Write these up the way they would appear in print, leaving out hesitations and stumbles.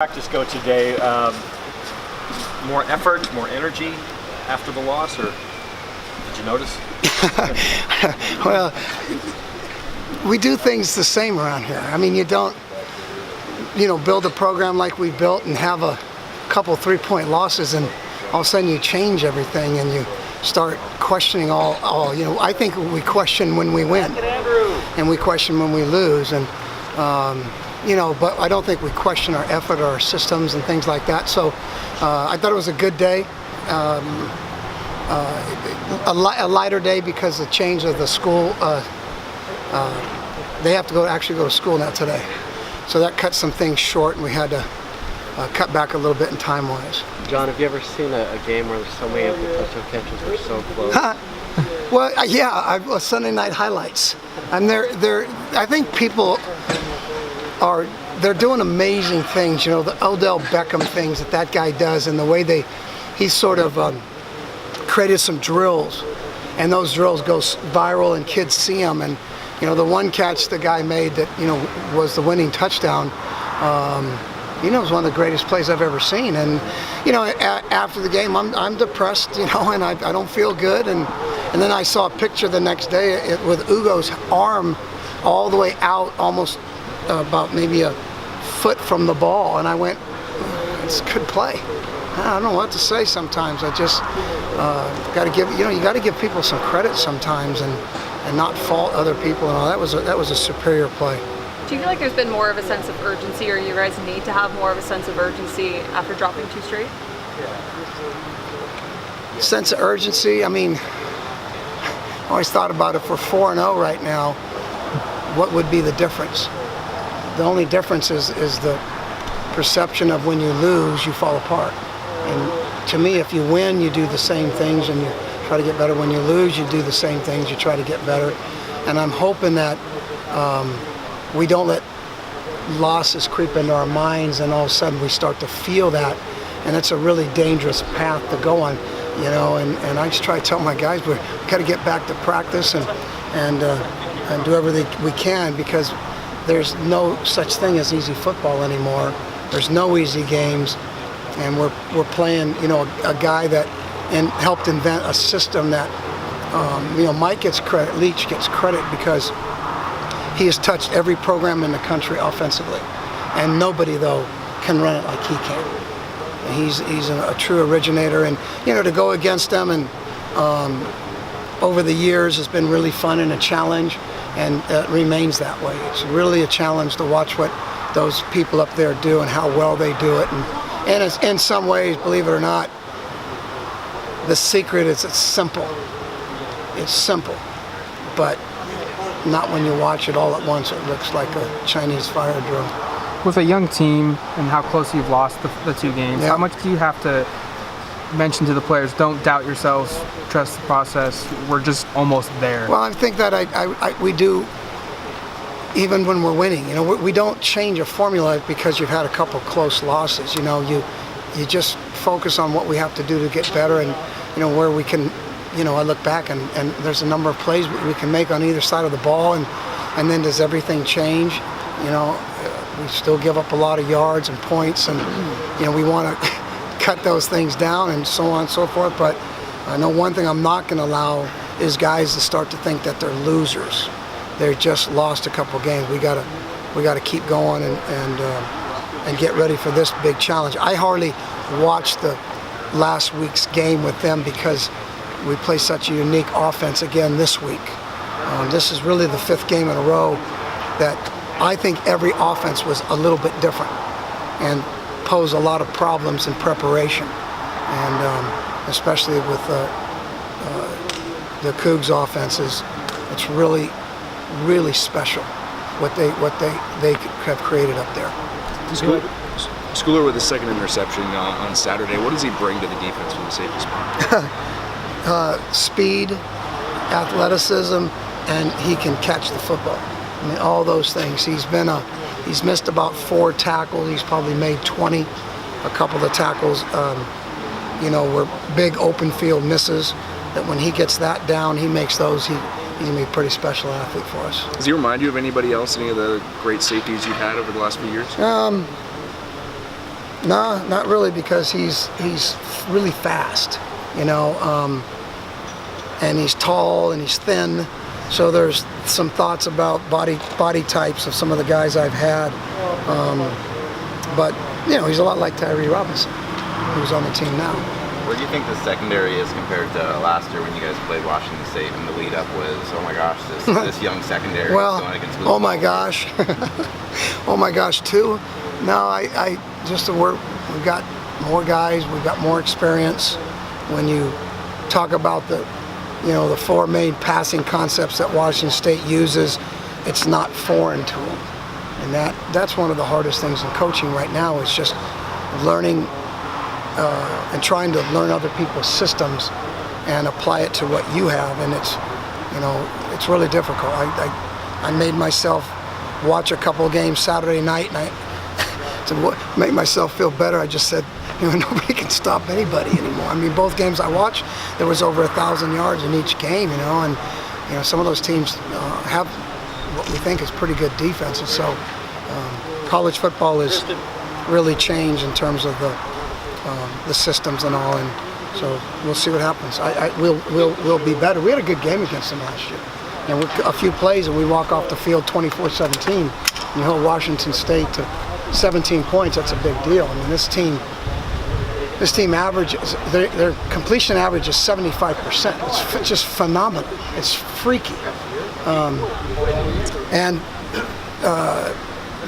Practice go today? More effort, more energy after the loss, or did you notice? Well, we do things the same around here. I mean, you don't, build a program like we built and have a couple 3-point losses and all of a sudden you change everything and you start questioning all. I think we question when we win and we question when we lose, and but I don't think we question our effort or our systems and things like that. So I thought it was a good day, a lighter day because of the change of the school. They have to actually go to school now today. So that cut some things short, and we had to cut back a little bit in time-wise. John, have you ever seen a game where so many of the touchdown catches were so close? Well, yeah, Sunday night highlights. And I think people they're doing amazing things, the Odell Beckham things that guy does, and the way he's sort of created some drills, and those drills go viral and kids see them. And the one catch the guy made that was the winning touchdown, it was one of the greatest plays I've ever seen. And after the game I'm depressed, and I don't feel good. And then I saw a picture the next day with Ugo's arm all the way out, almost about maybe a foot from the ball, and I went, it's a good play. I don't know what to say sometimes. I just got to give, you got to give people some credit sometimes and not fault other people and all. That was a superior play. Do you feel like there's been more of a sense of urgency, or you guys need to have more of a sense of urgency after dropping 2 straight? Sense of urgency, I mean, I always thought about if we're 4-0 right now, what would be the difference? The only difference is the perception of when you lose, you fall apart. And to me, if you win, you do the same things and you try to get better. When you lose, you do the same things, you try to get better. And I'm hoping that we don't let losses creep into our minds and all of a sudden we start to feel that. And it's a really dangerous path to go on, and I just try to tell my guys, we've got to get back to practice and do everything we can, because there's no such thing as easy football anymore. There's no easy games, and we're playing, a guy that helped invent a system that, Mike gets credit, Leach gets credit because he has touched every program in the country offensively, and nobody though can run it like he can. He's a true originator, and to go against them and over the years has been really fun and a challenge. And it remains that way. It's really a challenge to watch what those people up there do and how well they do it. And it's, in some ways, believe it or not, the secret is it's simple. It's simple, but not when you watch it all at once. It looks like a Chinese fire drill. With a young team and how close you've lost the 2 games, How much do you have to mention to the players, don't doubt yourselves, trust the process, we're just almost there? Well, I think that we do, even when we're winning. We don't change a formula because you've had a couple close losses. You just focus on what we have to do to get better, and where we can. I look back and there's a number of plays we can make on either side of the ball, and then does everything change? We still give up a lot of yards and points, and we want to cut those things down and so on and so forth. But I know one thing I'm not going to allow is guys to start to think that they're losers. They just lost a couple games. We got to keep going and get ready for this big challenge. I hardly watched the last week's game with them because we play such a unique offense again this week. This is really the 5th game in a row that I think every offense was a little bit different and pose a lot of problems in preparation, and especially with the Cougs offenses, it's really, really special what they have created up there. Schooler with his 2nd interception on Saturday. What does he bring to the defense from the safety spot? Speed, athleticism, and he can catch the football. I mean, all those things. He's missed about 4 tackles. He's probably made 20. A couple of the tackles, were big open field misses. That when he gets that down, he makes those. He's gonna be a pretty special athlete for us. Does he remind you of anybody else? Any of the great safeties you've had over the last few years? No, not really, because he's really fast, you know, and he's tall and he's thin. So there's some thoughts about body types of some of the guys I've had. But you know, he's a lot like Tyree Robinson, who's on the team now. Where do you think the secondary is compared to last year when you guys played Washington State and the lead up was, oh my gosh, this young secondary Well, is going against oh my gosh, oh my gosh, too. No, I just we've got more guys, we've got more experience. When you talk about the four main passing concepts that Washington State uses, it's not foreign to them, and that's one of the hardest things in coaching right now is just learning and trying to learn other people's systems and apply it to what you have, and it's really difficult. I made myself watch a couple of games Saturday night, and to make myself feel better, I just said, nobody can stop anybody anymore. I mean, both games I watched, there was over 1,000 yards in each game, and some of those teams have what we think is pretty good defense, and so college football has really changed in terms of the systems and all, and so we'll see what happens. We'll be better. We had a good game against them last year. A few plays and we walk off the field 24-17. You hold Washington State to 17 points. That's a big deal. I mean, this team averages, their completion average is 75%. It's just phenomenal. It's freaky, and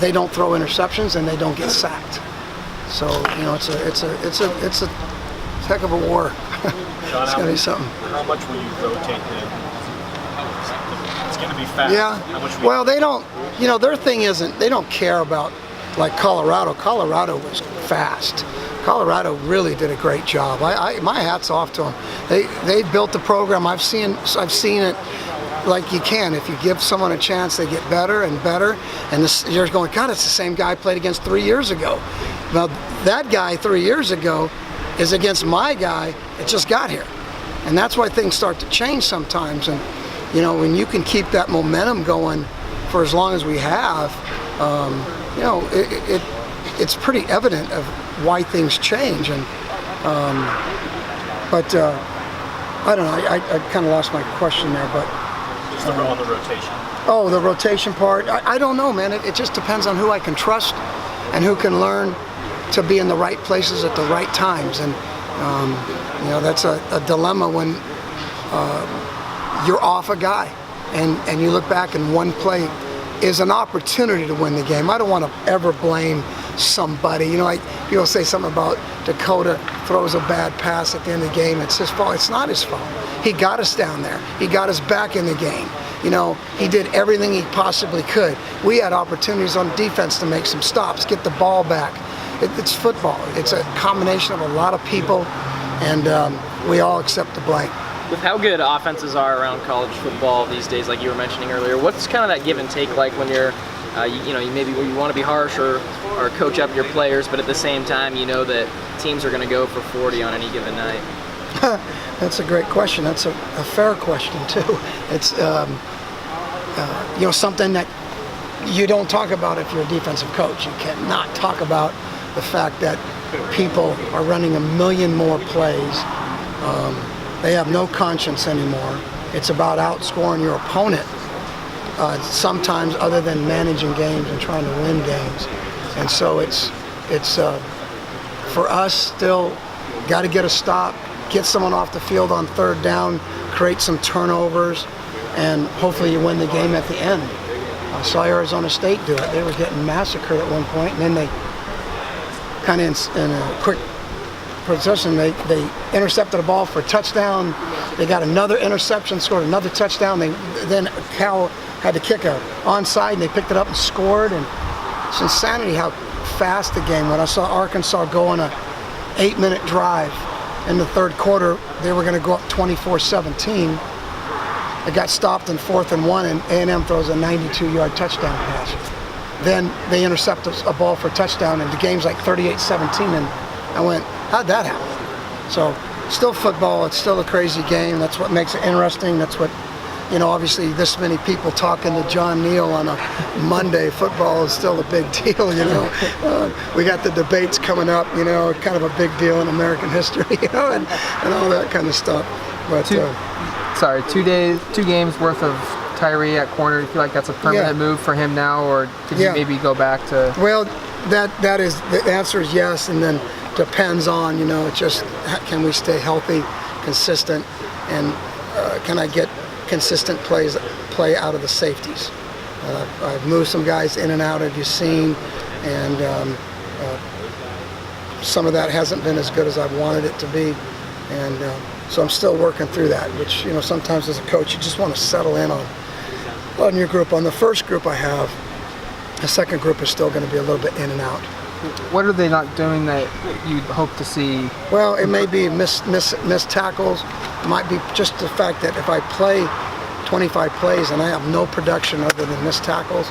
they don't throw interceptions and they don't get sacked. So it's a heck of a war. John, it's gonna be something. How much will you rotate them? It's gonna be fast. Yeah. How much Well, they don't. Their thing isn't. They don't care about like Colorado. Colorado was fast. Colorado really did a great job. My hat's off to them. They built the program. I've seen it like you can. If you give someone a chance, they get better and better. And you're going, God, it's the same guy I played against 3 years ago. Now, that guy 3 years ago is against my guy that just got here. And that's why things start to change sometimes. And, when you can keep that momentum going for as long as we have, it's pretty evident of why things change. And I don't know. I kind of lost my question there, but just on the rotation? Oh, the rotation part. I don't know, man. It just depends on who I can trust and who can learn to be in the right places at the right times. And that's a dilemma when you're off a guy and you look back and one play is an opportunity to win the game. I don't want to ever blame somebody. People say something about Dakota throws a bad pass at the end of the game. It's his fault. It's not his fault. He got us down there. He got us back in the game. He did everything he possibly could. We had opportunities on defense to make some stops, get the ball back. It's football. It's a combination of a lot of people, and we all accept the blame. With how good offenses are around college football these days, like you were mentioning earlier, what's kind of that give and take like when you're, maybe you want to be harsh or coach up your players, but at the same time, that teams are going to go for 40 on any given night? That's a great question. That's a fair question too. It's something that you don't talk about if you're a defensive coach. You cannot talk about the fact that people are running a million more plays. They have no conscience anymore. It's about outscoring your opponent. Sometimes, other than managing games and trying to win games, and so it's for us still got to get a stop, get someone off the field on third down, create some turnovers, and hopefully you win the game at the end. I saw Arizona State do it. They were getting massacred at one point, and then they kind of in a quick possession, they intercepted a ball for a touchdown. They got another interception, scored another touchdown. Then Cal had to kick a onside, and they picked it up and scored. And it's insanity how fast the game went. I saw Arkansas go on a 8-minute drive in the third quarter. They were going to go up 24-17. It got stopped in 4th and 1, and A&M throws a 92-yard touchdown pass. Then they intercept a ball for a touchdown, and the game's like 38-17, and I went, how'd that happen? So, still football. It's still a crazy game. That's what makes it interesting. That's what obviously this many people talking to John Neal on a Monday, football is still a big deal, we got the debates coming up, kind of a big deal in American history, and all that kind of stuff. But two games worth of Tyree at corner. Do you feel like that's a permanent move for him now, or could you maybe go back to? Well, that is, the answer is yes, and then depends on, just can we stay healthy, consistent, and can I get consistent play out of the safeties. I've moved some guys in and out, as you've seen, and some of that hasn't been as good as I've wanted it to be, and so I'm still working through that, which, sometimes as a coach you just want to settle in on your group. On the first group I have, the second group is still going to be a little bit in and out. What are they not doing that you'd hope to see? Well, it may be missed tackles. It might be just the fact that if I play 25 plays and I have no production other than missed tackles,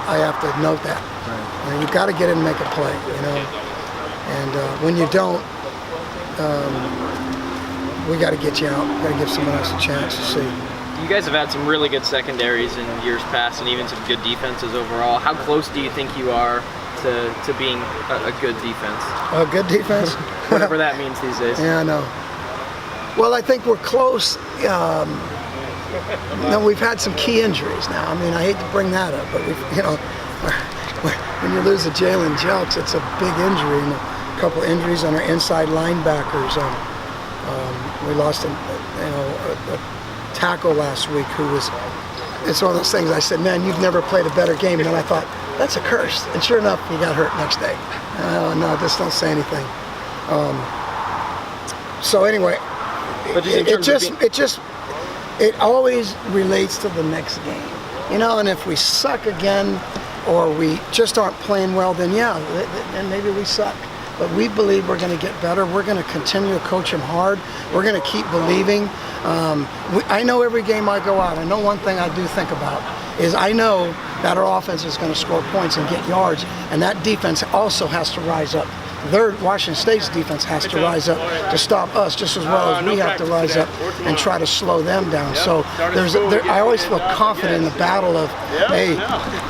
I have to note that. Right. You've got to get in and make a play, And when you don't, we got to get you out. We got to give someone else a chance to see. You guys have had some really good secondaries in years past, and even some good defenses overall. How close do you think you are to being a good defense? A good defense? Whatever that means these days. Yeah, I know. Well, I think we're close. We've had some key injuries now. I mean, I hate to bring that up, but when you lose a Jalen Jelks, it's a big injury, and a couple injuries on our inside linebackers. We lost a tackle last week who was. It's one of those things. I said, "Man, you've never played a better game." And then I thought, that's a curse. And sure enough, he got hurt next day. No, just don't say anything. So anyway, but it always relates to the next game, And if we suck again, or we just aren't playing well, then then maybe we suck. But we believe we're going to get better. We're going to continue to coach them hard. We're going to keep believing. I know every game I go out, I know one thing I do think about is I know that our offense is going to score points and get yards, and that defense also has to rise up. Washington State's defense has to rise up to stop us just as well as we have to rise up and try to slow them down. So I always feel confident in the battle of, hey,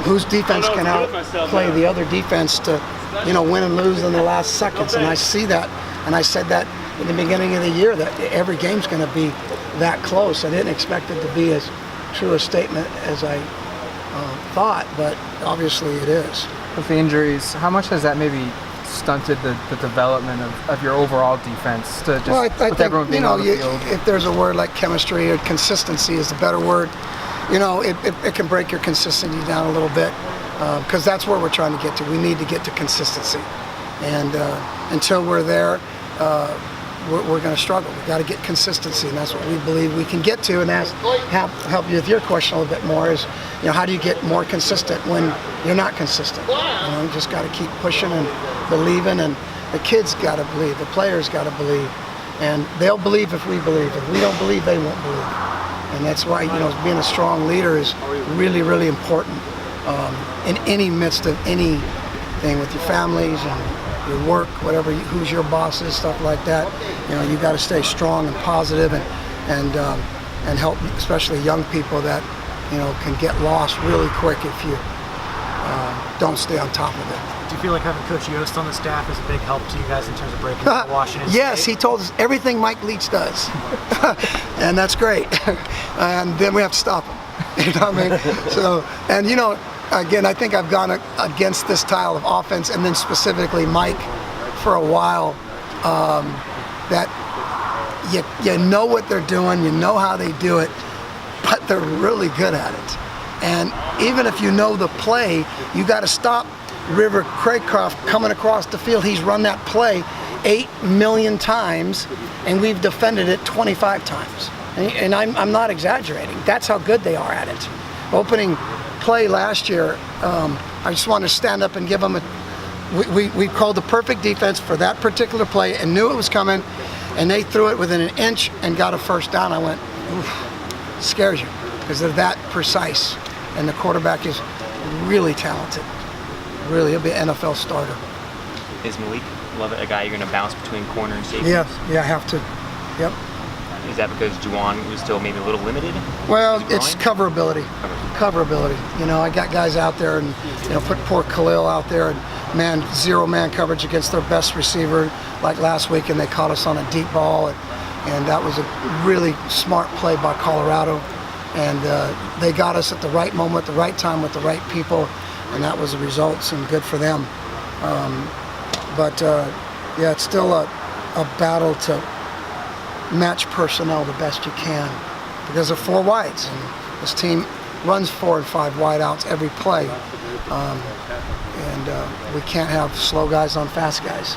whose defense can outplay the other defense to, win and lose in the last seconds. And I see that, and I said that in the beginning of the year, that every game's going to be that close. I didn't expect it to be as true a statement as I thought, but obviously it is. With the injuries, how much has that maybe stunted the development of your overall defense to just I think, everyone being on the field? If there's a word like chemistry or consistency is a better word, it can break your consistency down a little bit, because that's where we're trying to get to. We need to get to consistency, and until we're there, we're going to struggle. We've got to get consistency, and that's what we believe we can get to. And that's help you with your question a little bit more is, how do you get more consistent when you're not consistent? You just got to keep pushing and believing, and the kids got to believe, the players got to believe, and they'll believe if we believe. If we don't believe, they won't believe. And that's why, being a strong leader is really, really important in any midst of anything with your families and your work, who's your bosses, stuff like that. You got to stay strong and positive, and help, especially young people that can get lost really quick if you don't stay on top of it. Do you feel like having Coach Yost on the staff is a big help to you guys in terms of breaking into Washington State? Yes, he told us everything Mike Leach does, and that's great. And then we have to stop him. You know what I mean? So, and again, I think I've gone against this style of offense, and then specifically Mike, for a while. That you know what they're doing, you know how they do it, but they're really good at it. And even if you know the play, you got to stop River Craycroft coming across the field. He's run that play 8 million times, and we've defended it 25 times. And I'm not exaggerating. That's how good they are at it. Opening play last year, I just want to stand up and give them we called the perfect defense for that particular play and knew it was coming, and they threw it within an inch and got a first down. I went, oof, scares you, because they're that precise, and the quarterback is really talented. Really, he'll be an NFL starter. Is Malik Lovett a guy you're going to bounce between corner and safety? Yeah, I have to. Yep. Is that because Juwan was still maybe a little limited? Well, it's coverability. Coverability. You know, I got guys out there and, you know, put poor Khalil out there and zero man coverage against their best receiver like last week, and they caught us on a deep ball, and that was a really smart play by Colorado, and they got us at the right moment, the right time with the right people, and that was the results, and good for them. Yeah, it's still a battle to match personnel the best you can because of 4 wides, and this team runs 4 and 5 wideouts every play, and we can't have slow guys on fast guys.